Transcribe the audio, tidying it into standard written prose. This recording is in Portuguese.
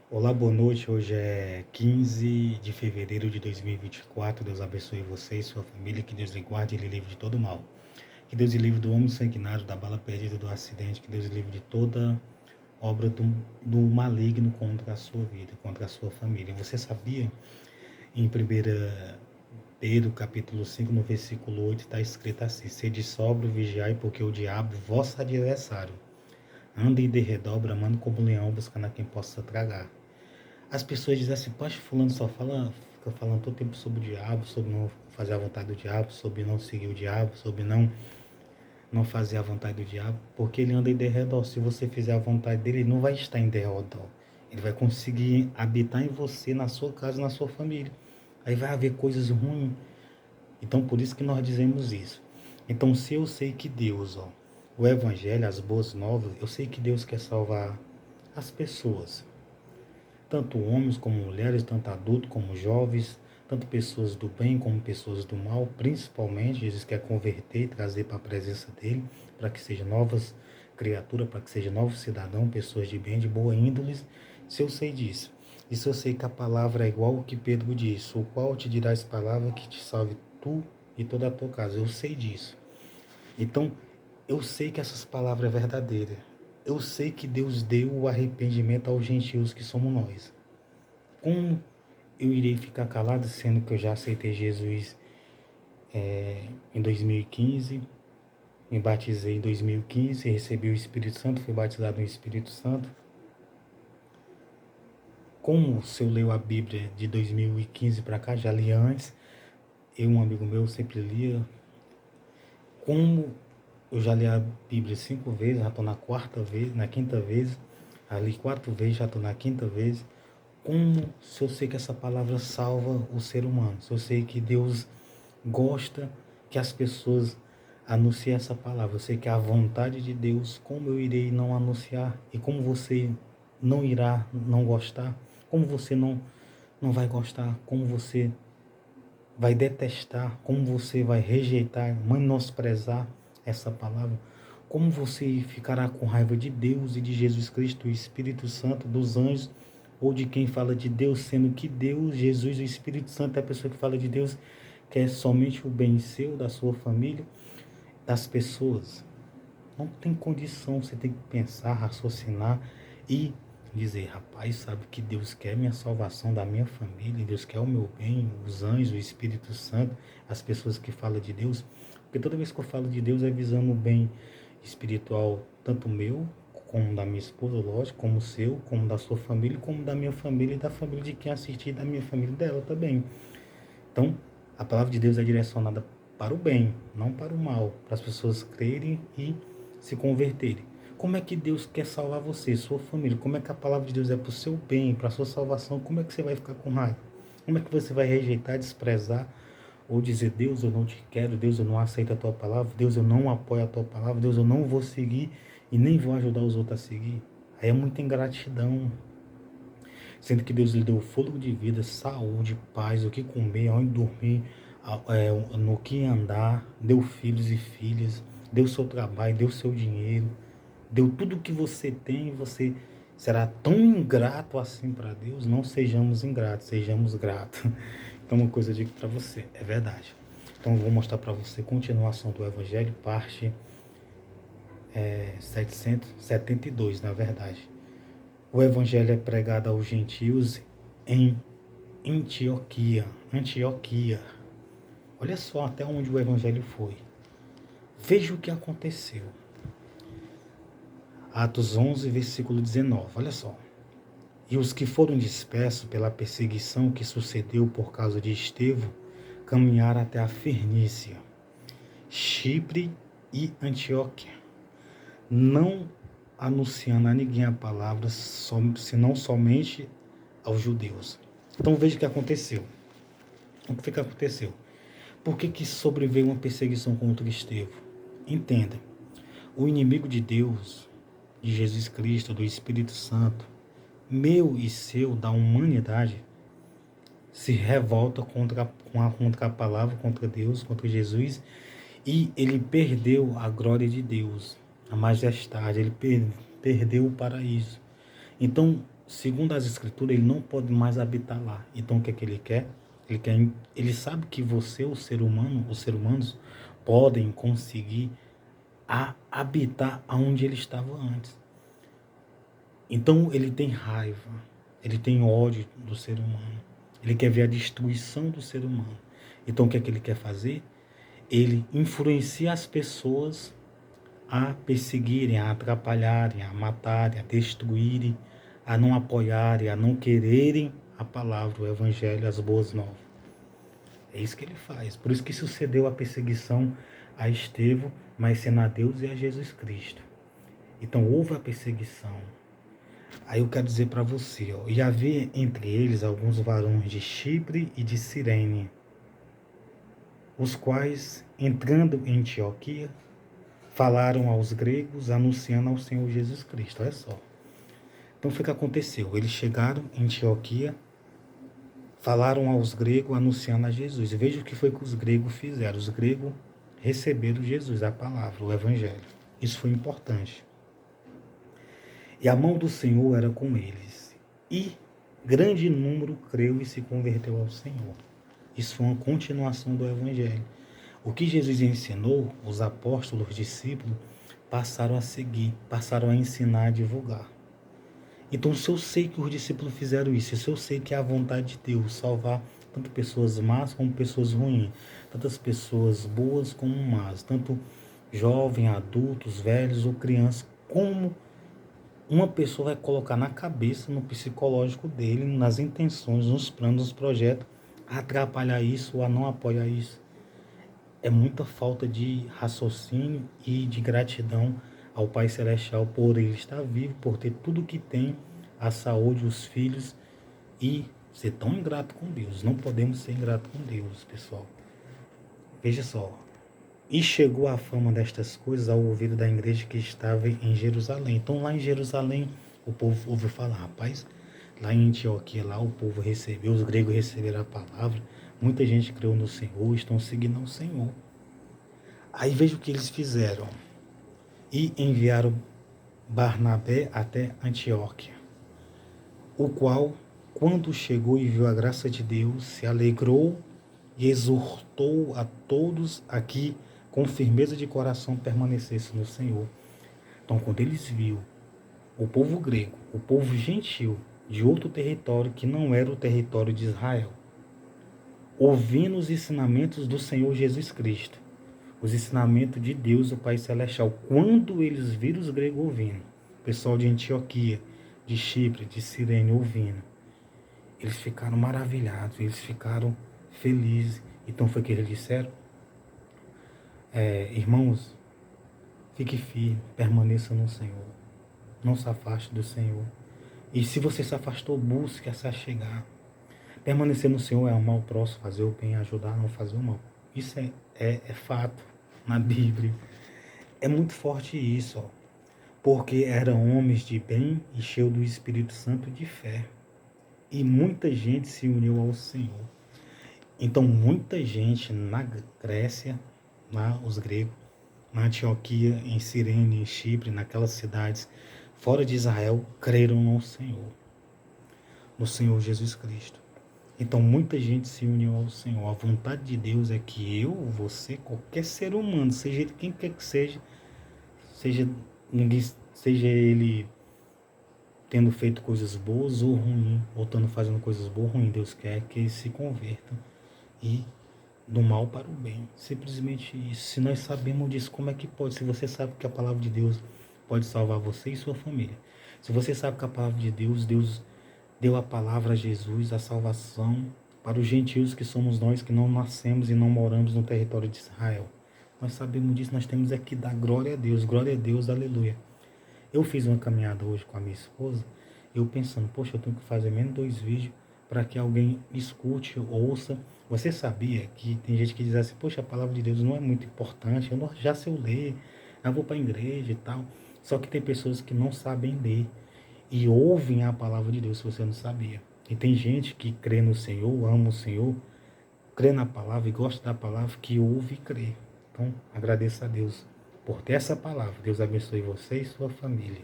Olá, boa noite. Hoje é 15 de fevereiro de 2024. Deus abençoe você e sua família. Que Deus lhe guarde e lhe livre de todo mal. Que Deus lhe livre do homem sanguinário, da bala perdida, do acidente. Que Deus lhe livre de toda obra do maligno contra a sua vida, contra a sua família. Você sabia? Em 1 Pedro, capítulo 5, no versículo 8, está escrito assim: Sede sóbrio, vigiai, porque o diabo, vosso adversário, anda em derredor, bramando como leão, buscando a quem possa tragar. As pessoas dizem assim, poxa, fulano só fica falando todo tempo sobre o diabo, sobre não fazer a vontade do diabo, sobre não seguir o diabo, sobre não fazer a vontade do diabo, porque ele anda em derredor. Se você fizer a vontade dele, ele não vai estar em derredor. Ele vai conseguir habitar em você, na sua casa, na sua família. Aí vai haver coisas ruins. Então, por isso que nós dizemos isso. Então, se eu sei que Deus, o Evangelho, as boas novas, eu sei que Deus quer salvar as pessoas, tanto homens como mulheres, tanto adultos como jovens, tanto pessoas do bem como pessoas do mal, principalmente, Jesus quer converter e trazer para a presença dele, para que sejam novas criaturas, para que sejam novos cidadãos, pessoas de bem, de boa índole, se eu sei disso. E se eu sei que a palavra é igual ao que Pedro disse, o qual te dirás palavra que te salve tu e toda a tua casa. Eu sei disso. Então, eu sei que essas palavras é verdadeira. Eu sei que Deus deu o arrependimento aos gentios que somos nós. Como eu irei ficar calado, sendo que eu já aceitei Jesus em 2015, me batizei em 2015, recebi o Espírito Santo, fui batizado no Espírito Santo. Como se eu leio a Bíblia de 2015 para cá, já li antes, eu e um amigo meu sempre lia. Como eu já li a Bíblia 5 vezes, já estou na quarta vez, na quinta vez, já li 4 vezes, já estou na quinta vez. Como se eu sei que essa palavra salva o ser humano, se eu sei que Deus gosta que as pessoas anunciem essa palavra, eu sei que é a vontade de Deus, como eu irei não anunciar? E como você não irá não gostar? Como você não vai gostar? Como você vai detestar? Como você vai rejeitar, menosprezar essa palavra? Como você ficará com raiva de Deus e de Jesus Cristo, o Espírito Santo, dos anjos, ou de quem fala de Deus, sendo que Deus, Jesus, o Espírito Santo é a pessoa que fala de Deus, quer somente o bem seu, da sua família, das pessoas? Não tem condição, você tem que pensar, raciocinar e dizer, rapaz, sabe que Deus quer minha salvação da minha família, Deus quer o meu bem, os anjos, o Espírito Santo, as pessoas que falam de Deus, porque toda vez que eu falo de Deus é visando o bem espiritual, tanto meu, como da minha esposa, lógico, como o seu, como da sua família, como da minha família e da família de quem assistir, da minha família dela também. Então, a palavra de Deus é direcionada para o bem, não para o mal, para as pessoas crerem e se converterem. Como é que Deus quer salvar você, sua família? Como é que a palavra de Deus é para o seu bem, para a sua salvação? Como é que você vai ficar com raiva? Como é que você vai rejeitar, desprezar ou dizer, Deus, eu não te quero, Deus, eu não aceito a tua palavra, Deus, eu não apoio a tua palavra, Deus, eu não vou seguir e nem vou ajudar os outros a seguir? Aí é muita ingratidão, sendo que Deus lhe deu fôlego de vida, saúde, paz, o que comer, onde dormir, no que andar, deu filhos e filhas, deu seu trabalho, deu seu dinheiro, deu tudo o que você tem, e você será tão ingrato assim para Deus? Não sejamos ingratos, sejamos gratos. Então, uma coisa eu digo para você, é verdade. Então, eu vou mostrar para você a continuação do Evangelho, parte 772, na verdade. O Evangelho é pregado aos gentios em Antioquia. Antioquia. Olha só até onde o Evangelho foi. Veja o que aconteceu. Atos 11, versículo 19. Olha só. E os que foram dispersos pela perseguição que sucedeu por causa de Estevão, caminharam até a Fenícia, Chipre e Antioquia, não anunciando a ninguém a palavra, senão somente aos judeus. Então veja o que aconteceu. O que aconteceu? Por que sobreveio uma perseguição contra Estevão? Entenda, o inimigo de Deus, de Jesus Cristo, do Espírito Santo, meu e seu, da humanidade, se revolta contra a palavra, contra Deus, contra Jesus, e ele perdeu a glória de Deus, a majestade, ele perdeu o paraíso. Então, segundo as escrituras, ele não pode mais habitar lá. Então o que é que ele quer? Ele sabe que você, o ser humano, os seres humanos, podem conseguir habitar onde ele estava antes. Então ele tem raiva, ele tem ódio do ser humano. Ele quer ver a destruição do ser humano. Então o que é que ele quer fazer? Ele influencia as pessoas a perseguirem, a atrapalharem, a matarem, a destruírem, a não apoiarem, a não quererem a palavra, o evangelho, as boas novas. É isso que ele faz. Por isso que sucedeu a perseguição a Estevão, mas sendo a Deus e a Jesus Cristo. Então houve a perseguição. Aí eu quero dizer para você, e havia entre eles alguns varões de Chipre e de Cirene, os quais, entrando em Antioquia, falaram aos gregos, anunciando ao Senhor Jesus Cristo. Olha só. Então foi o que aconteceu. Eles chegaram em Antioquia, falaram aos gregos, anunciando a Jesus. E veja o que foi que os gregos fizeram. Os gregos receberam Jesus, a palavra, o evangelho. Isso foi importante. E a mão do Senhor era com eles. E grande número creu e se converteu ao Senhor. Isso foi uma continuação do evangelho. O que Jesus ensinou, os apóstolos, os discípulos, passaram a seguir, passaram a ensinar, a divulgar. Então, se eu sei que os discípulos fizeram isso, se eu sei que é a vontade de Deus salvar tanto pessoas más como pessoas ruins, tantas pessoas boas como más, tanto jovens, adultos, velhos ou crianças, como uma pessoa vai colocar na cabeça, no psicológico dele, nas intenções, nos planos, nos projetos, atrapalhar isso ou a não apoiar isso. É muita falta de raciocínio e de gratidão ao Pai Celestial por ele estar vivo, por ter tudo que tem, a saúde, os filhos, e ser tão ingrato com Deus. Não podemos ser ingrato com Deus, pessoal. Veja só. E chegou a fama destas coisas ao ouvido da igreja que estava em Jerusalém. Então lá em Jerusalém o povo ouviu falar, rapaz, lá em Antioquia, lá o povo recebeu, os gregos receberam a palavra, muita gente creu no Senhor, estão seguindo ao Senhor. Aí veja o que eles fizeram. E enviaram Barnabé até Antioquia, o qual, quando chegou e viu a graça de Deus, se alegrou e exortou a todos a que, com firmeza de coração, permanecessem no Senhor. Então, quando eles viram o povo grego, o povo gentil, de outro território que não era o território de Israel, ouvindo os ensinamentos do Senhor Jesus Cristo, os ensinamentos de Deus, o Pai Celestial, quando eles viram os gregos ouvindo, o pessoal de Antioquia, de Chipre, de Cirene ouvindo, eles ficaram maravilhados, eles ficaram felizes. Então foi o que eles disseram: irmãos, fique firme, permaneça no Senhor, não se afaste do Senhor. E se você se afastou, busque se achegar. Permanecer no Senhor é amar o próximo, fazer o bem, ajudar a não fazer o mal. Isso é fato na Bíblia. É muito forte isso, porque eram homens de bem e cheios do Espírito Santo e de fé. E muita gente se uniu ao Senhor. Então muita gente na Grécia, os gregos, na Antioquia, em Cirene, em Chipre, naquelas cidades fora de Israel, creram no Senhor Jesus Cristo. Então muita gente se uniu ao Senhor. A vontade de Deus é que eu, você, qualquer ser humano, seja ele quem quer que seja ele tendo feito coisas boas ou ruins, ou estando fazendo coisas boas ou ruins, Deus quer que eles se convertam e do mal para o bem. Simplesmente isso. Se nós sabemos disso, como é que pode? Se você sabe que a palavra de Deus pode salvar você e sua família. Se você sabe que a palavra de Deus deu a palavra a Jesus, a salvação para os gentios que somos nós, que não nascemos e não moramos no território de Israel. Nós sabemos disso, nós temos aqui dar glória a Deus, aleluia. Eu fiz uma caminhada hoje com a minha esposa, eu pensando, poxa, eu tenho que fazer menos 2 vídeos para que alguém escute, ouça. Você sabia que tem gente que diz assim, poxa, a palavra de Deus não é muito importante, eu não, já sei eu ler, eu vou para a igreja e tal. Só que tem pessoas que não sabem ler e ouvem a palavra de Deus, se você não sabia. E tem gente que crê no Senhor, ama o Senhor, crê na palavra e gosta da palavra, que ouve e crê. Então, agradeça a Deus por ter essa palavra. Deus abençoe você e sua família.